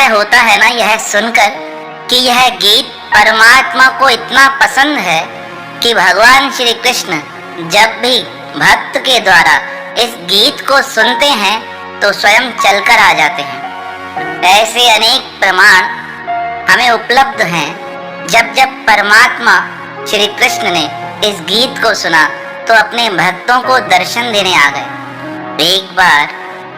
आश्चर्य होता है ना यह सुनकर कि यह गीत परमात्मा को इतना पसंद है कि भगवान श्री कृष्ण जब भी भक्त के द्वारा इस गीत को सुनते हैं तो स्वयं चलकर आ जाते हैं। ऐसे अनेक प्रमाण हमें उपलब्ध हैं। जब जब परमात्मा श्री कृष्ण ने इस गीत को सुना तो अपने भक्तों को दर्शन देने आ गए। एक बार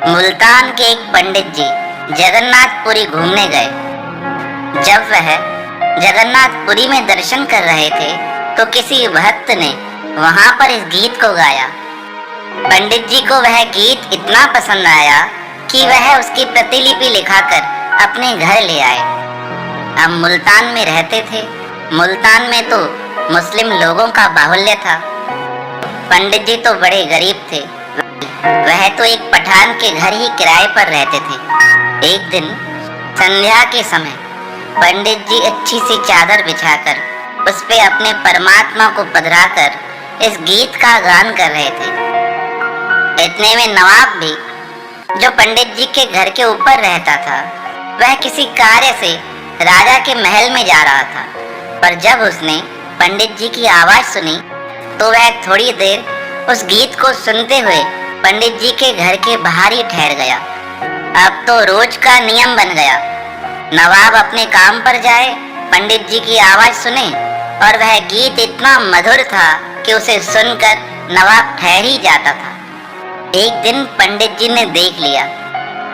मुल्तान के एक पंडित जी जगन्नाथपुरी घूमने गए। जब वह जगन्नाथपुरी में दर्शन कर रहे थे तो किसी भक्त ने वहां पर इस गीत को गाया। पंडित जी को वह गीत इतना पसंद आया कि वह उसकी प्रतिलिपि लिखाकर अपने घर ले आए। अब मुल्तान में रहते थे। मुल्तान में तो मुस्लिम लोगों का बाहुल्य था। पंडित जी तो बड़े गरीब थे। वह तो एक पठान के घर ही किराए पर रहते थे। एक दिन संध्या के समय पंडित जी अच्छी सी चादर बिछाकर उस पे अपने परमात्मा को पधराकर इस गीत का गान कर रहे थे। इतने में नवाब भी, जो पंडित जी के घर के ऊपर रहता था, वह किसी कार्य से राजा के महल में जा रहा था। पर जब उसने पंडित जी की आवाज सुनी तो वह थोड़ी देर उस गीत को सुनते हुए पंडित जी के घर के बाहर ही ठहर गया। अब तो रोज का नियम बन गया। नवाब अपने काम पर जाए, पंडित जी की आवाज सुने, और वह गीत इतना मधुर था कि उसे सुनकर नवाब ठहर ही जाता था। एक दिन पंडित जी ने देख लिया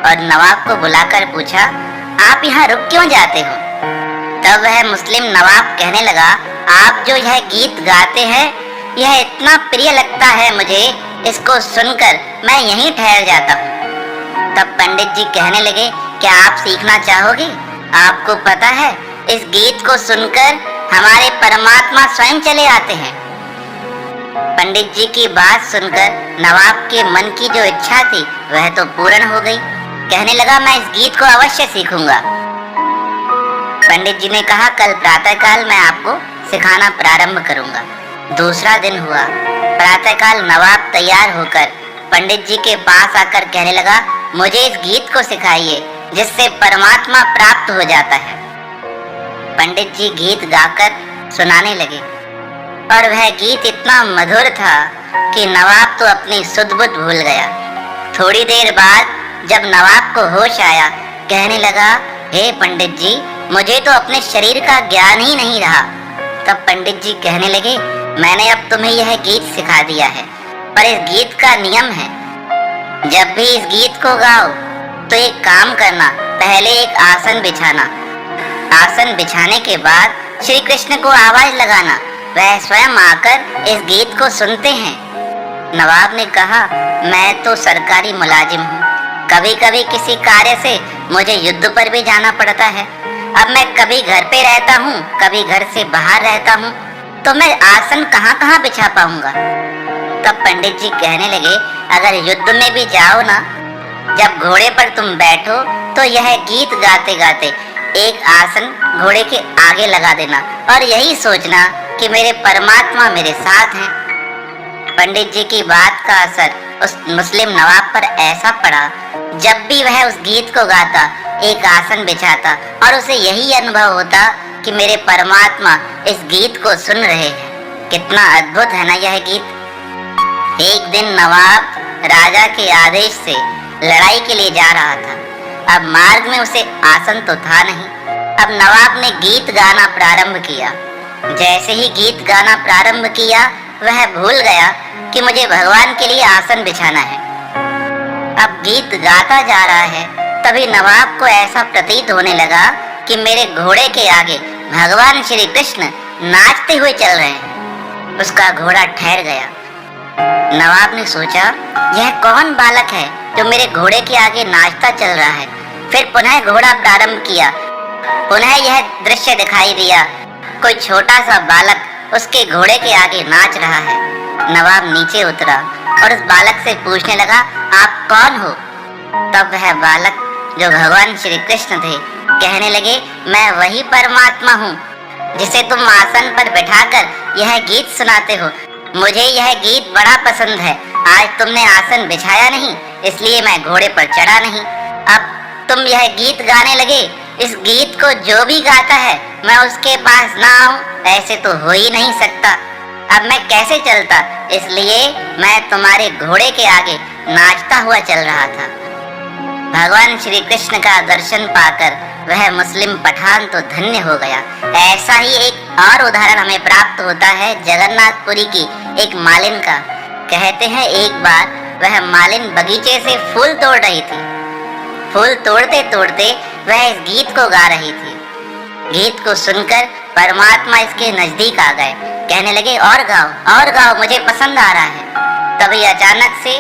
और नवाब को बुलाकर पूछा, आप यहाँ रुक क्यों जाते हो? तब वह मुस्लिम नवाब कहने लगा, आप जो यह गीत गाते हैं यह इतना प्रिय लगता है मुझे, इसको सुनकर मैं यहीं ठहर जाता हूँ। तब पंडित जी कहने लगे, क्या आप सीखना चाहोगे? आपको पता है इस गीत को सुनकर हमारे परमात्मा स्वयं चले आते हैं। पंडित जी की बात सुनकर नवाब के मन की जो इच्छा थी वह तो पूर्ण हो गई। कहने लगा, मैं इस गीत को अवश्य सीखूंगा। पंडित जी ने कहा, कल प्रातःकाल मैं आपको सिखाना प्रारंभ करूंगा। दूसरा दिन हुआ। प्रातःकाल नवाब तैयार होकर पंडित जी के पास आकर कहने लगा, मुझे इस गीत को सिखाइए जिससे परमात्मा प्राप्त हो जाता है। पंडित जी गीत गाकर सुनाने लगे और वह गीत इतना मधुर था कि नवाब तो अपनी सुध बुध भूल गया। थोड़ी देर बाद जब नवाब को होश आया, कहने लगा, हे पंडित जी, मुझे तो अपने शरीर का ज्ञान ही नहीं रहा। तब पंडित जी कहने लगे, मैंने अब तुम्हें यह गीत सिखा दिया है, पर इस गीत का नियम है, जब भी इस गीत को गाओ तो एक काम करना, पहले एक आसन बिछाना। आसन बिछाने के बाद श्री कृष्ण को आवाज लगाना, वह स्वयं आकर इस गीत को सुनते हैं। नवाब ने कहा, मैं तो सरकारी मुलाजिम हूँ, कभी कभी किसी कार्य से मुझे युद्ध पर भी जाना पड़ता है। अब मैं कभी घर पे रहता हूँ, कभी घर से बाहर रहता हूँ, तो मैं आसन कहाँ कहाँ बिछा पाऊंगा? तब पंडित जी कहने लगे, अगर युद्ध में भी जाओ ना, जब घोड़े पर तुम बैठो तो यह गीत गाते गाते एक आसन घोड़े के आगे लगा देना और यही सोचना कि मेरे परमात्मा मेरे साथ हैं। पंडित जी की बात का असर उस मुस्लिम नवाब पर ऐसा पड़ा, जब भी वह उस गीत को गाता, एक आसन बिछाता और उसे यही अनुभव होता कि मेरे परमात्मा इस गीत को सुन रहे हैं। कितना अद्भुत है ना यह गीत। एक दिन नवाब राजा के आदेश से लड़ाई के लिए जा रहा था। अब मार्ग में उसे आसन तो था नहीं। अब नवाब ने गीत गाना प्रारंभ किया। जैसे ही गीत गाना प्रारंभ किया, वह भूल गया कि मुझे भगवान के लिए आसन बिछाना है। अब गीत गाता जा रहा है, तभी नवाब को ऐसा प्रतीत होने लगा कि मेरे घोड़े के आगे भगवान श्री कृष्ण नाचते हुए चल रहे हैं। उसका घोड़ा ठहर गया। नवाब ने सोचा, यह कौन बालक है जो मेरे घोड़े के आगे नाचता चल रहा है? फिर पुनः घोड़ा प्रारंभ किया। पुनः यह दृश्य दिखाई दिया, कोई छोटा सा बालक उसके घोड़े के आगे नाच रहा है। नवाब नीचे उतरा और उस बालक से पूछने लगा, आप कौन हो? तब वह बालक, जो भगवान श्री कृष्ण थे, कहने लगे, मैं वही परमात्मा हूँ जिसे तुम आसन पर बैठाकर यह गीत सुनाते हो। मुझे यह गीत बड़ा पसंद है। आज तुमने आसन बिछाया नहीं, इसलिए मैं घोड़े पर चढ़ा नहीं। अब तुम यह गीत गाने लगे इस गीत को जो भी गाता है मैं उसके पास ना आऊं, ऐसे तो हो ही नहीं सकता। अब मैं कैसे चलता, इसलिए मैं तुम्हारे घोड़े के आगे नाचता हुआ चल रहा था। भगवान श्री कृष्ण का दर्शन पाकर वह मुस्लिम पठान तो धन्य हो गया। ऐसा ही एक और उदाहरण हमें प्राप्त होता है जगन्नाथपुरी की एक मालिन का। कहते हैं एक बार वह मालिन बगीचे से फूल तोड़ रही थी। फूल तोड़ते तोड़ते वह इस गीत को गा रही थी। गीत को सुनकर परमात्मा इसके नजदीक आ गए, कहने लगे और गाओ, मुझे पसंद आ रहा है। तभी अचानक से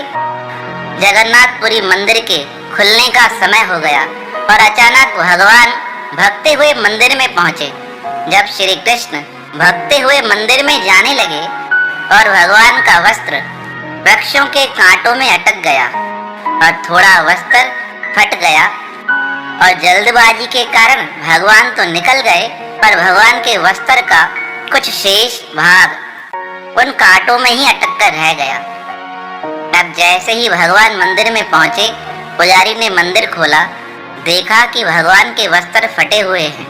जगन्नाथपुरी मंदिर के खुलने का समय हो गया और अचानक भगवान भगते हुए मंदिर में पहुंचे। जब श्री कृष्ण भगते हुए मंदिर में जाने लगे और भगवान का वस्त्र वृक्षों के कांटों में अटक गया और थोड़ा वस्त्र फट गया और जल्दबाजी के कारण भगवान तो निकल गए, पर भगवान के वस्त्र का कुछ शेष भाग उन कांटों में ही अटक कर रह गया। अब जैसे ही भगवान मंदिर में पहुंचे, पुजारी ने मंदिर खोला, देखा कि भगवान के वस्त्र फटे हुए हैं।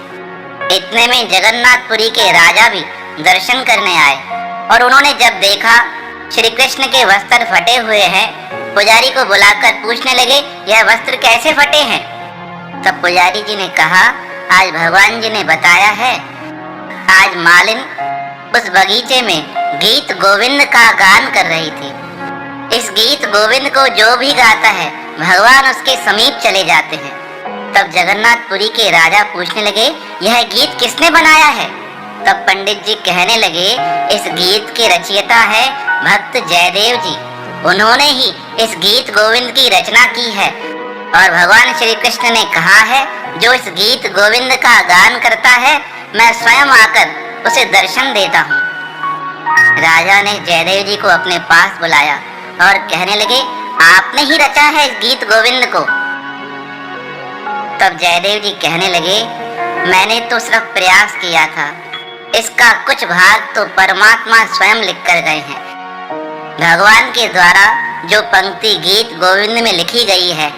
इतने में जगन्नाथपुरी के राजा भी दर्शन करने आए और उन्होंने जब देखा श्री कृष्ण के वस्त्र फटे हुए हैं, पुजारी को बुलाकर पूछने लगे, यह वस्त्र कैसे फटे हैं? तब पुजारी जी ने कहा, आज भगवान जी ने बताया है, आज मालिन उस बगीचे में गीत गोविंद का गान कर रही थी। इस गीत गोविंद को जो भी गाता है भगवान उसके समीप चले जाते हैं। तब जगन्नाथपुरी के राजा पूछने लगे, यह गीत किसने बनाया है? तब पंडित जी कहने लगे, इस गीत के रचयिता है भक्त जयदेव जी। उन्होंने ही इस गीत गोविंद की रचना की है और भगवान श्री कृष्ण ने कहा है, जो इस गीत गोविंद का गान करता है मैं स्वयं आकर उसे दर्शन देता हूँ। राजा ने जयदेव जी को अपने पास बुलाया और कहने लगे, आपने ही रचा है इस गीत गोविंद को? तब जयदेव जी कहने लगे, मैंने तो सिर्फ प्रयास किया था, इसका कुछ भाग तो परमात्मा स्वयं लिख कर गए हैं। भगवान के द्वारा जो पंक्ति गीत गोविंद में लिखी गई है,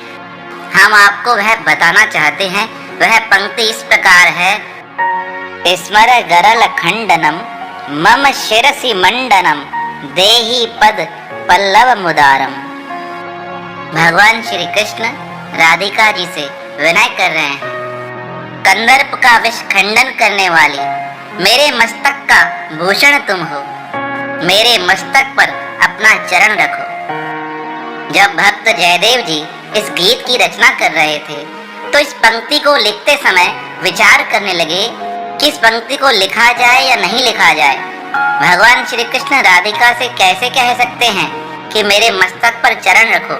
हम आपको वह बताना चाहते हैं। वह पंक्ति इस प्रकार है, स्मर गरल खंडनम मम शिरसि मंडनम देहि पद पल्लव मुदारम। भगवान श्री कृष्ण राधिका जी से विनय कर रहे हैं, कंदर्प का विष खंडन करने वाली मेरे मस्तक का भूषण तुम हो, मेरे मस्तक पर अपना चरण रखो। जब भक्त जयदेव जी इस गीत की रचना कर रहे थे तो इस पंक्ति को लिखते समय विचार करने लगे कि इस पंक्ति को लिखा जाए या नहीं लिखा जाए। भगवान श्री कृष्ण राधिका से कैसे कह सकते हैं कि मेरे मस्तक पर चरण रखो?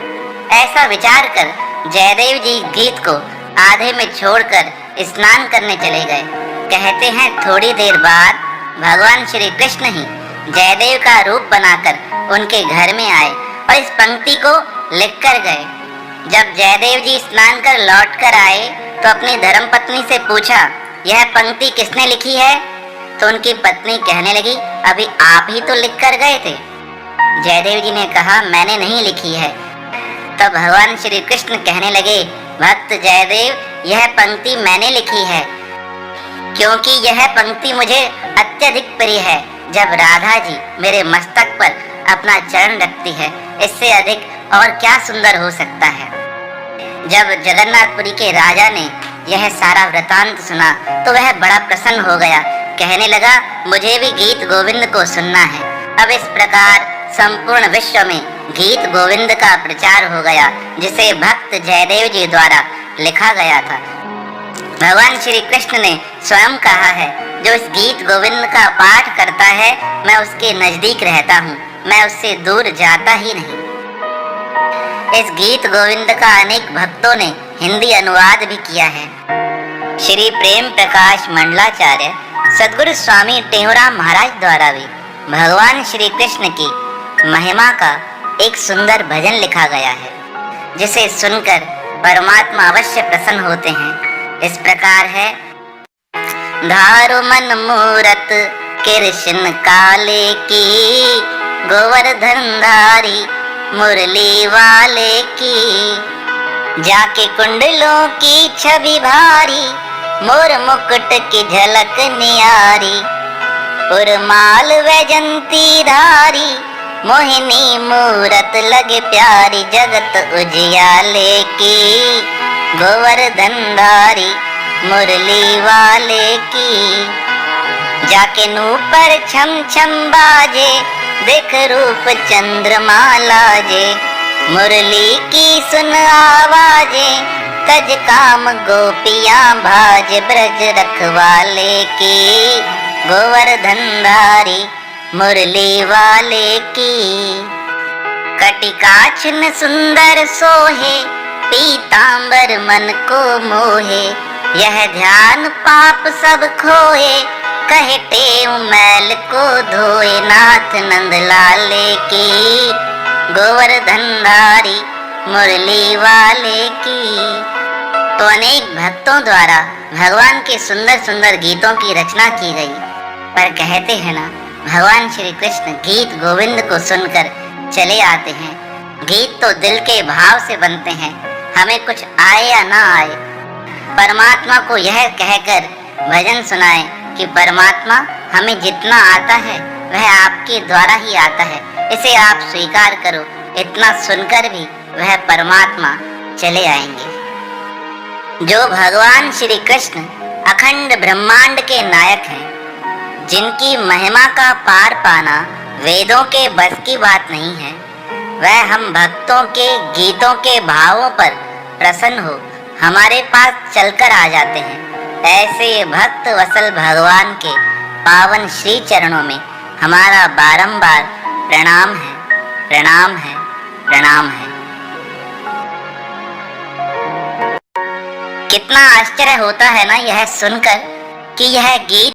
ऐसा विचार कर जयदेव जी गीत को आधे में छोड़कर स्नान करने चले गए। कहते हैं थोड़ी देर बाद भगवान श्री कृष्ण ही जयदेव का रूप बनाकर उनके घर में आए और इस पंक्ति को लिख कर गए। जब जयदेव जी स्नान कर लौट कर आए तो अपनी धर्मपत्नी से पूछा, यह पंक्ति किसने लिखी है? तो उनकी पत्नी कहने लगी, अभी आप ही तो लिख कर गए थे। जयदेव जी ने कहा, मैंने नहीं लिखी है। तब भगवान श्री कृष्ण कहने लगे, भक्त जयदेव, यह पंक्ति मैंने लिखी है, क्योंकि यह पंक्ति मुझे अत्यधिक प्रिय है। जब राधा जी मेरे मस्तक पर अपना चरण रखती है, इससे अधिक और क्या सुंदर हो सकता है। जब जगन्नाथपुरी के राजा ने यह सारा वृतांत सुना तो वह बड़ा प्रसन्न हो गया, कहने लगा, मुझे भी गीत गोविंद को सुनना है। अब इस प्रकार संपूर्ण विश्व में गीत गोविंद का प्रचार हो गया, जिसे भक्त जयदेव जी द्वारा लिखा गया था। भगवान श्री कृष्ण ने स्वयं कहा है, जो इस गीत गोविंद का पाठ करता है मैं उसके नजदीक रहता हूँ, मैं उससे दूर जाता ही नहीं। इस गीत गोविंद का अनेक भक्तों ने हिंदी अनुवाद भी किया है। श्री प्रेम प्रकाश मंडलाचार्य सद्गुरु स्वामी टेहराम महाराज द्वारा भी भगवान श्री कृष्ण की महिमा का एक सुंदर भजन लिखा गया है, जिसे सुनकर परमात्मा अवश्य प्रसन्न होते हैं। इस प्रकार है, धारु मन मूरत कृष्ण काले की, गोवर्धन धारी मुरली वाले की, जाके कुंडलों की छवि भारी, मोर मुकुट की झलक न्यारी, पुरमाल वैजंती धारी, मोहिनी मूरत लगे प्यारी, जगत उजियाले की गोवर्धन धारी, मुरली वाले की। जाके नूपर छम छम बाजे, देख रूप चंद्रमा लाजे, मुरली की सुन आवाजे, तज काम गोपियां भाज, ब्रज रखवाले की गोवर्धन धारी, मुरली वाले की। कटिकाछन सुंदर सोहे, पीतांबर मन को मोहे, यह ध्यान पाप सब खोए, कहे टेव मैल को धोए, नाथ नंद लाले की गोवर्धन धारी, मुरली वाले की। तो अनेक भक्तों द्वारा भगवान के सुंदर सुंदर गीतों की रचना की गई, पर कहते हैं ना, भगवान श्री कृष्ण गीत गोविंद को सुनकर चले आते हैं। गीत तो दिल के भाव से बनते हैं, हमें कुछ आए या ना आए, परमात्मा को यह कहकर भजन सुनाए कि परमात्मा हमें जितना आता है वह आपके द्वारा ही आता है, इसे आप स्वीकार करो। इतना सुनकर भी वह परमात्मा चले आएंगे। जो भगवान श्री कृष्ण अखंड ब्रह्मांड के नायक हैं, जिनकी महिमा का पार पाना वेदों के बस की बात नहीं है, वह हम भक्तों के गीतों के भावों पर प्रसन्न हो हमारे पास चलकर आ जाते हैं। ऐसे भक्त वसल भगवान के पावन श्री चरणों में हमारा बारंबार प्रणाम है, प्रणाम है, प्रणाम है। कितना आश्चर्य होता है ना यह सुनकर कि यह गीत